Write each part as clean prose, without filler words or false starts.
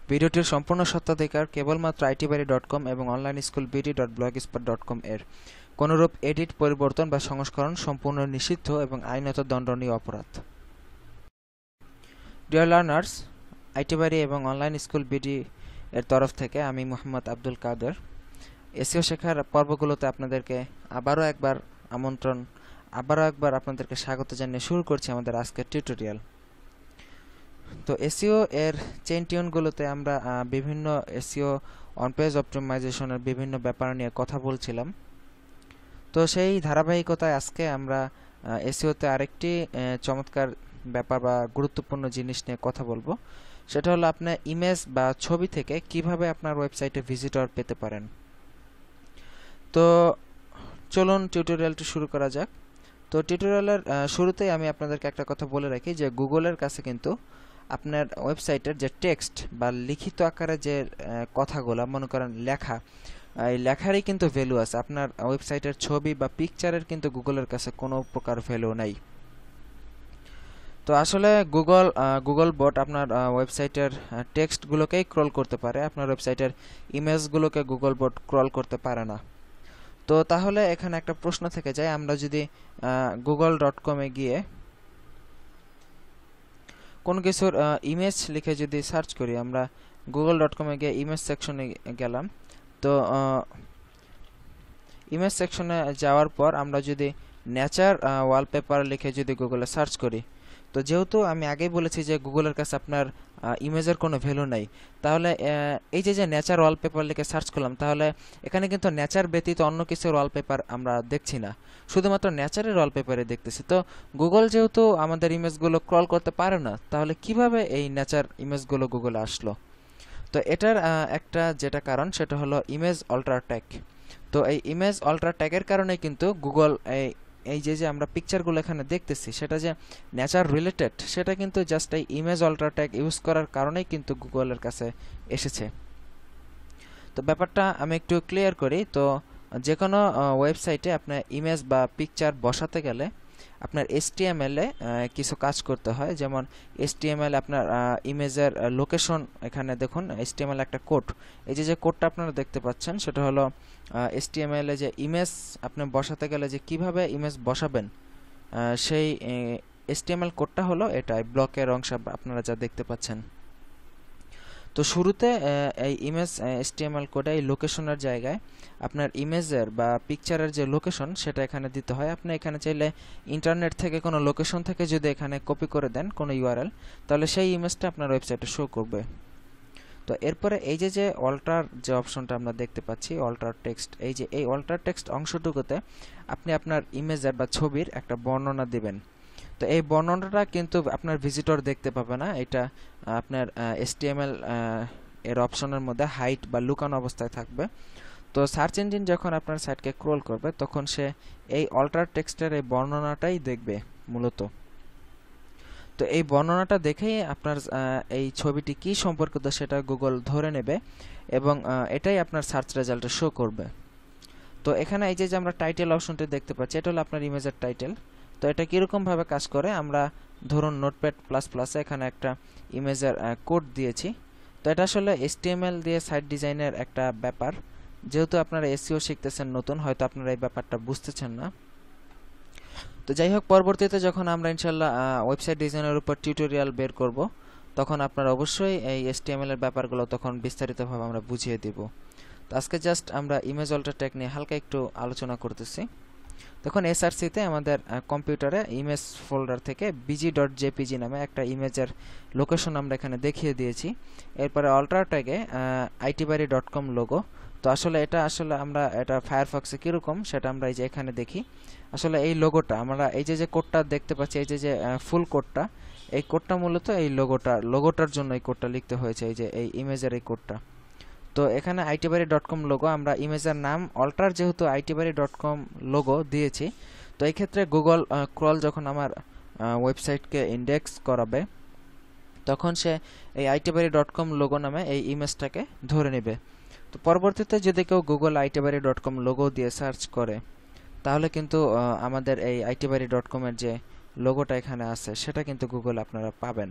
ভিডিওটির সম্পূর্ণ স্বত্বাধিকার কেবলমাত্র itbari.com এবং onlineschoolbd.blogspot.com এর। কোনরূপ এডিট, পরিবর্তন বা সংস্করণ সম্পূর্ণ নিষিদ্ধ এবং আইনত দণ্ডনীয় অপরাধ। ডিয়ার লার্নার্স, itbari এবং অনলাইন স্কুল বিডি এর তরফ থেকে আমি মোহাম্মদ আব্দুল কাদের এসইও শেখার পর্বগুলোতে আপনাদেরকে আবারও একবার আপনাদেরকে স্বাগত জানিয়ে শুরু করছি আমাদের আজকের টিউটোরিয়াল। তো এসইও এর চেইন টিউনগুলোতে আমরা বিভিন্ন এসইও অন পেজ অপটিমাইজেশনের বিভিন্ন ব্যাপার নিয়ে কথা বলছিলাম। তো সেই ধারাবাহিকতায় আজকে আমরা এসইওতে আরেকটি চমৎকার ব্যাপার বা গুরুত্বপূর্ণ জিনিস নিয়ে কথা বলবো। সেটা হলো আপনার ইমেজ বা ছবি থেকে কিভাবে আপনার ওয়েবসাইটে ভিজিটর পেতে পারেন। তো চলুন টিউটোরিয়ালটি শুরু করা যাক। তো টিউটোরিয়ালের শুরুতেই আমি আপনাদেরকে একটা কথা বলে রাখি যে গুগলের কাছে কিন্তু আপনার ওয়েবসাইটের যে টেক্সট বা লিখিত আকারে যে কথাগুলো মনে করেন লেখা, এই লেখারই কিন্তু ভ্যালু আছে। আপনার ওয়েবসাইটের ছবি বা পিকচারের কিন্তু গুগলের কাছে কোনো প্রকার ভ্যালু নাই। তো আসলে গুগল বট আপনার ওয়েবসাইটের টেক্সটগুলোকেই ক্রল করতে পারে, আপনার ওয়েবসাইটের ইমেজগুলোকে গুগল বট ক্রল করতে পারে না। তো তাহলে এখানে একটা প্রশ্ন থেকে যায়, আমরা যদি google.com-এ গিয়ে কোন কিছুর ইমেজ লিখে যদি সার্চ করি, আমরা google.com-এ গিয়ে ইমেজ সেকশনে গেলাম। তো ইমেজ সেকশনে যাওয়ার পর আমরা যদি নেচার ওয়ালপেপার লিখে যদি গুগলে সার্চ করি, তো যেহেতু আমি আগেই বলেছি যে গুগলের কাছে আপনার ইমেজের কোনো ভ্যালু নাই, তাহলে এই যে নেচার ওয়ালপেপার লিখে সার্চ করলাম, তাহলে এখানে কিন্তু নেচার ব্যতীত অন্য কিছুর ওয়ালপেপার আমরা দেখছি না, শুধুমাত্র নেচারের ওয়ালপেপারে দেখতেছি। তো গুগল যেহেতু আমাদের ইমেজগুলো ক্রল করতে পারে না, তাহলে কিভাবে এই নেচার ইমেজগুলো গুগলে আসলো? তো এটার একটা যেটা কারণ সেটা হলো ইমেজ অল্টার ট্যাগ। তো এই ইমেজ অল্টার ট্যাগের কারণে কিন্তু গুগল এই যে আমরা পিকচারগুলো এখানে দেখতেছি সেটা যে নেচার রিলেটেড, সেটা কিন্তু জাস্ট এই ইমেজ অল্টার ট্যাগ ইউজ করার কারণেই কিন্তু গুগলের কাছে এসেছে। তো ব্যাপারটা আমি একটু ক্লিয়ার করি। তো যে কোনো ওয়েবসাইটে আপনার ইমেজ বা পিকচার বসাতে গেলে আপনার HTML এ কিছু কাজ করতে হয়। যেমন HTML আপনার ইমেজের লোকেশন, এখানে দেখুন HTML একটা কোড, এই যে কোডটা আপনারা দেখতে পাচ্ছেন সেটা হলো HTML এ যে ইমেজ আপনি বসাতে গেলে যে কিভাবে ইমেজ বসাবেন, সেই HTML কোডটা হলো এটাই, ব্লকের অংশ আপনারা যা দেখতে পাচ্ছেন। তো শুরুতে এই ইমেজ HTML কোডে এই লোকেশনের জায়গায় আপনার ইমেজের বা পিকচারের যে লোকেশন সেটা এখানে দিতে হয়। আপনি এখানে চাইলে ইন্টারনেট থেকে কোনো লোকেশন থেকে যদি এখানে কপি করে দেন কোনো URL, তাহলে সেই ইমেজটা আপনার ওয়েবসাইটে শো করবে। তো এরপরে এই যে অল্টার যে অপশনটা আমরা দেখতে পাচ্ছি, অল্টার টেক্সট, এই অল্টার টেক্সট অংশটুকুতে আপনি আপনার ইমেজের বা ছবির একটা বর্ণনা দিবেন। তো এই বর্ণনাটা কিন্তু আপনার ভিজিটর দেখতে পাবে না, এটা আপনার HTML এর অপশনের মধ্যে হাইড বা লুকানো অবস্থায় থাকবে। তো সার্চ ইঞ্জিন যখন আপনার সাইটকে ক্রল করবে, তখন সে এই অল্টার টেক্সটের এই বর্ণনাটাই দেখবে মূলত। তো এই বর্ণনাটা দেখেই আপনার এই ছবিটি কি সম্পর্কিত সেটা গুগল ধরে নেবে এবং এটাই আপনার সার্চ রেজাল্টে শো করবে। তো এখানে এই যে আমরা টাইটেল অপশনটি দেখতে পাচ্ছি, এটা হলো আপনার ইমেজের টাইটেল। তো এটা কীরকমভাবে কাজ করে, আমরা ধরুন নোটপ্যাড প্লাস প্লাসে এখানে একটা ইমেজের কোড দিয়েছি। তো এটা আসলে HTML দিয়ে সাইট ডিজাইনের একটা ব্যাপার। যেহেতু আপনারা এসইও শিখতেছেন নতুন, হয়তো আপনারা এই ব্যাপারটা বুঝতেছেন না। তো যাই হোক, পরবর্তীতে যখন আমরা ইনশাল্লাহ ওয়েবসাইট ডিজাইনের উপর টিউটোরিয়াল বের করব, তখন আপনারা অবশ্যই এই HTML এর ব্যাপারগুলো তখন বিস্তারিতভাবে আমরা বুঝিয়ে দেব। তো আজকে জাস্ট আমরা ইমেজ অল্টার ট্যাগ নিয়ে হালকা একটু আলোচনা করতেছি। দেখুন SRC-তে আমাদের কম্পিউটারে ইমেজ ফোল্ডার থেকে bg.jpg নামে একটা ইমেজের লোকেশন আমরা এখানে দেখিয়ে দিয়েছি। এরপরে অল্টার ট্যাগে itbari.com লোগো। তো আসলে এটা আমরা এটা ফায়ারফক্সে কীরকম সেটা আমরা এই যে এখানে দেখি। আসলে এই লোগোটা আমরা এই যে কোডটা দেখতে পাচ্ছি, এই যে ফুল কোডটা, এই কোডটা মূলত এই লোগোটার জন্য এই কোডটা লিখতে হয়েছে, এই যে এই ইমেজের এই কোডটা। তো এখানে itbari.com লোগো, আমরা ইমেজের নাম অল্টার যেহেতু itbari.com লোগো দিয়েছি, তো এই ক্ষেত্রে গুগল ক্রল যখন আমার ওয়েবসাইটকে ইন্ডেক্স করাবে, তখন সে এই itbari.com লোগো নামে এই ইমেজটাকে ধরে নেবে। তো পরবর্তীতে যদি কেউ গুগল itbari.com লোগো দিয়ে সার্চ করে, তাহলে কিন্তু আমাদের এই itbari.com এর যে লোগোটা এখানে আছে সেটা কিন্তু গুগল আপনারা পাবেন।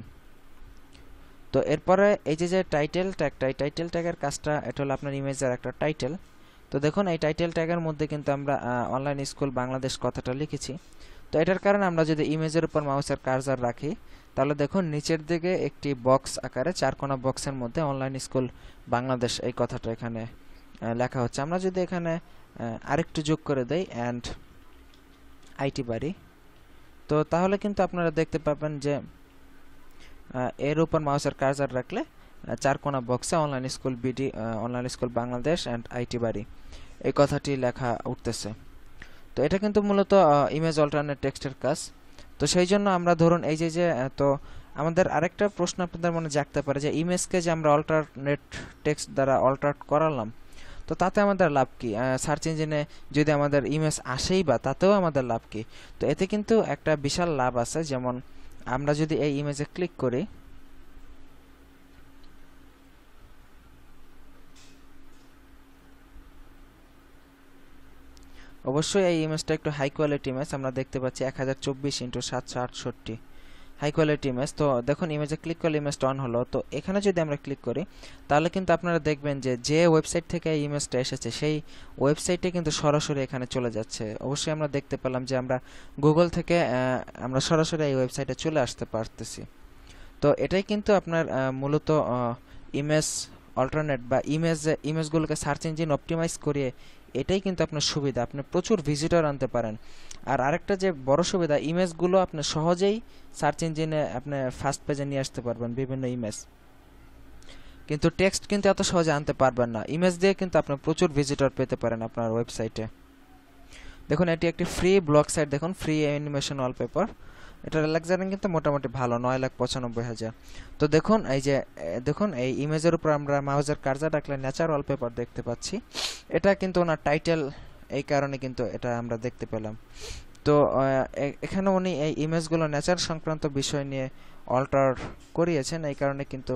তো এরপরে এই যে টাইটেল ট্যাগটা, এই টাইটেল ট্যাগের কাজটা এটা হলো আপনার ইমেজের একটা টাইটেল। তো দেখুন এই টাইটেল ট্যাগের মধ্যে কিন্তু আমরা অনলাইন স্কুল বাংলাদেশ কথাটা লিখেছি। তো এটার কারণে আমরা যদি ইমেজের উপর মাউসের কার্সার রাখি তাহলে দেখুন নিচের দিকে একটি বক্স আকারে চারকোনা বক্সের মধ্যে অনলাইন স্কুল বাংলাদেশ এই কথাটা এখানে লেখা হচ্ছে। আমরা যদি এখানে আরেকটু যোগ করে দেই অ্যান্ড আইটি বাড়ি, তো তাহলে কিন্তু আপনারা দেখতে পাবেন যে এর উপর মাউসের কার্সার রাখলে চারকোনা বক্সে online school BD, online school Bangladesh and IT বাড়ি এই কথাটি লেখা উঠতেছে। তো এটা কিন্তু মূলত ইমেজ অল্টারনেট টেক্সটের কাজ। তো সেই জন্য আমরা ধরুন এই যে তো আমাদের আরেকটা প্রশ্ন আপনাদের মনে জাগতে পারে যে ইমেজকে যে আমরা অল্টারনেট টেক্সট দ্বারা অল্টার করালাম, তো তাতে আমাদের লাভ কি? সার্চ ইঞ্জিনে যদি আমাদের ইমেজ আসেই বা তাতেও আমাদের লাভ কি? তো এতে কিন্তু একটা বিশাল লাভ আছে। যেমন আমরা যদি এই ইমেজে ক্লিক করি, অবশ্যই এই ইমেজটা একটু হাই কোয়ালিটি ইমেজ, আমরা দেখতে পাচ্ছি 1024x768 হাই কোয়ালিটি ইমেজ। তো দেখুন ইমেজে ক্লিক করলে ইমেজটা অন হলো। তো এখানে যদি আমরা ক্লিক করি তাহলে কিন্তু আপনারা দেখবেন যে ওয়েবসাইট থেকে এই ইমেজটা এসেছে সেই ওয়েবসাইটে কিন্তু সরাসরি এখানে চলে যাচ্ছে। অবশ্যই আমরা দেখতে পেলাম যে আমরা গুগল থেকে আমরা সরাসরি এই ওয়েবসাইটে চলে আসতে পারতেছি। তো এটাই কিন্তু আপনার মূলত ইমেজ অল্টারনেট বা ইমেজগুলোকে সার্চ ইঞ্জিন অপটিমাইজ করিয়ে এটাই কিন্তু আপনার সুবিধা, আপনি প্রচুর ভিজিটর আনতে পারেন। আর আরেকটা যে বড় সুবিধা, ইমেজগুলো আপনি সহজেই সার্চ ইঞ্জিনে আপনি ফার্স্ট পেজে নিয়ে আসতে পারবেন বিভিন্ন ইমেজ, কিন্তু টেক্সট কিন্তু এত সহজে আনতে পারবেন না। ইমেজ দিয়ে কিন্তু আপনি প্রচুর ভিজিটর পেতে পারেন আপনার ওয়েবসাইটে। দেখুন এটি একটি ফ্রি ব্লগ সাইট, দেখুন ফ্রি অ্যানিমেশন ওয়ালপেপার, এটার লেকচারিং কিন্তু মোটামুটি ভালো, 9,95,000। তো দেখুন এই যে দেখুন এই ইমেজের উপর আমরা মাউসের কার্সার রাখলে ন্যাচার ওয়ালপেপার দেখতে পাচ্ছি। এটা কিন্তু ওনার টাইটেল, এই কারণে কিন্তু এটা আমরা দেখতে পেলাম। তো এখানে উনি এই ইমেজগুলো নেচার সংক্রান্ত বিষয় নিয়ে অল্টার করিয়েছেন, এই কারণে কিন্তু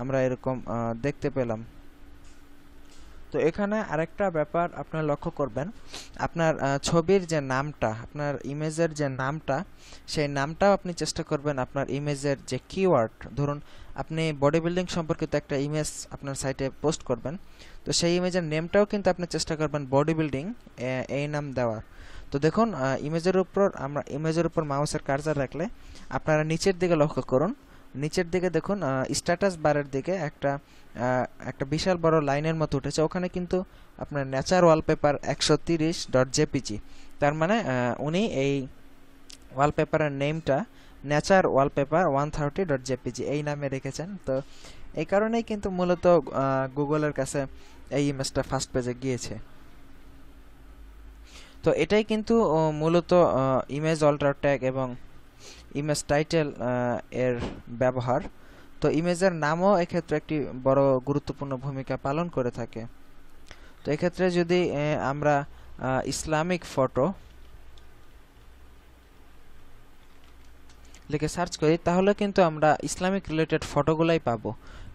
আমরা এরকম দেখতে পেলাম। তো এখানে আরেকটা ব্যাপার আপনারা লক্ষ্য করবেন, আপনার ছবির যে নামটা, আপনার ইমেজের যে নামটা, সেই নামটাও আপনি চেষ্টা করবেন আপনার ইমেজের যে কিওয়ার্ড, ধরুন আপনি বডি বিল্ডিং সম্পর্কিত একটা ইমেজ আপনার সাইটে পোস্ট করবেন, তো সেই ইমেজের নেমটাও কিন্তু আপনি চেষ্টা করবেন বডি বিল্ডিং এই নাম দেওয়ার। তো দেখুন ইমেজের উপর মাউসের কার্সার রাখলে আপনারা নিচের দিকে লক্ষ্য করুন, নিচের দিকে দেখুন স্ট্যাটাস বারের দিকে একটা বিশাল বড় লাইনের মতো উঠেছে, ওখানে কিন্তু আপনার নেচার ওয়ালপেপার 130.jpg, তার মানে উনি এই ওয়ালপেপারের নেমটা নেচার ওয়ালপেপার 130.jpg এই নামে রেখেছেন। তো এই কারণেই কিন্তু মূলত গুগলের কাছে এই ইমেজটা ফার্স্ট পেজে গিয়েছে। তো এটাই কিন্তু মূলত ইমেজ অল্টার ট্যাগ এবং ইমেজ টাইটেল এর ব্যবহার। তো ইমেজের নামও এক্ষেত্রে একটি বড় গুরুত্বপূর্ণ ভূমিকা পালন করে থাকে। তো এক্ষেত্রে যদি আমরা ইসলামিক ফটো লিখে সার্চ করি তাহলে কিন্তু আমরা ইসলামিক রিলেটেড ফটোগুলাই পাবো।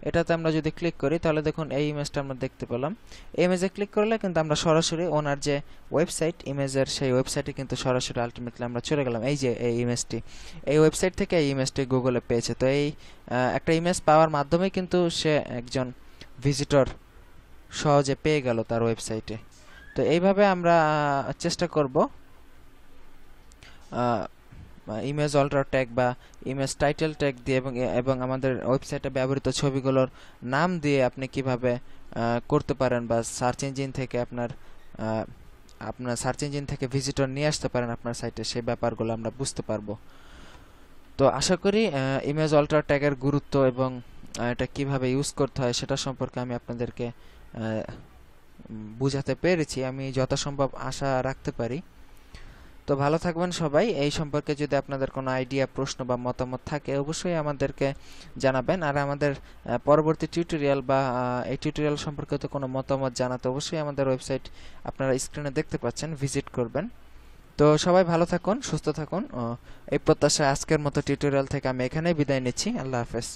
এটাতে আমরা যদি ক্লিক করি তাহলে দেখুন এই ইমেজটা আমরা দেখতে পেলাম। এই ইমেজে ক্লিক করলে কিন্তু আমরা সরাসরি ওনার যে ওয়েবসাইট ইমেজের, সেই ওয়েবসাইটে কিন্তু সরাসরি আলটিমেটলি আমরা চলে গেলাম। এই যে এই ইমেজটি, এই ওয়েবসাইট থেকে এই ইমেজটি গুগলে পেয়েছে। তো এই একটা ইমেজ পাওয়ার মাধ্যমে কিন্তু সে একজন ভিজিটর সহজে পেয়ে গেল তার ওয়েবসাইটে। তো এইভাবে আমরা চেষ্টা করব ইমেজ অল্টার ট্যাগ বা ইমেজ টাইটেল ট্যাগ দিয়ে এবং আমাদের ওয়েবসাইটে ব্যবহৃত ছবিগুলোর নাম দিয়ে আপনি কিভাবে করতে পারেন বা সার্চ ইঞ্জিন থেকে আপনার সার্চ ইঞ্জিন থেকে ভিজিটর নিয়ে আসতে পারেন আপনার সাইটে, সেই ব্যাপারগুলো আমরা বুঝতে পারবো। তো আশা করি ইমেজ অল্টার ট্যাগের গুরুত্ব এবং এটা কিভাবে ইউজ করতে হয় সেটা সম্পর্কে আমি আপনাদেরকে বুঝাতে পেরেছি, আমি যথাসম্ভব আশা রাখতে পারি। তো ভালো থাকবেন সবাই। এই সম্পর্কে যদি আপনাদের কোনো আইডিয়া, প্রশ্ন বা মতামত থাকে অবশ্যই আমাদেরকে জানাবেন। আর আমাদের পরবর্তী টিউটোরিয়াল বা এই টিউটোরিয়াল সম্পর্কিত কোনো মতামত জানাতে অবশ্যই আমাদের ওয়েবসাইট আপনারা স্ক্রিনে দেখতে পাচ্ছেন, ভিজিট করবেন। তো সবাই ভালো থাকুন, সুস্থ থাকুন। এই প্রত্যাশা আজকের মতো টিউটোরিয়াল থেকে আমি এখানেই বিদায় নিচ্ছি। আল্লাহ হাফেজ।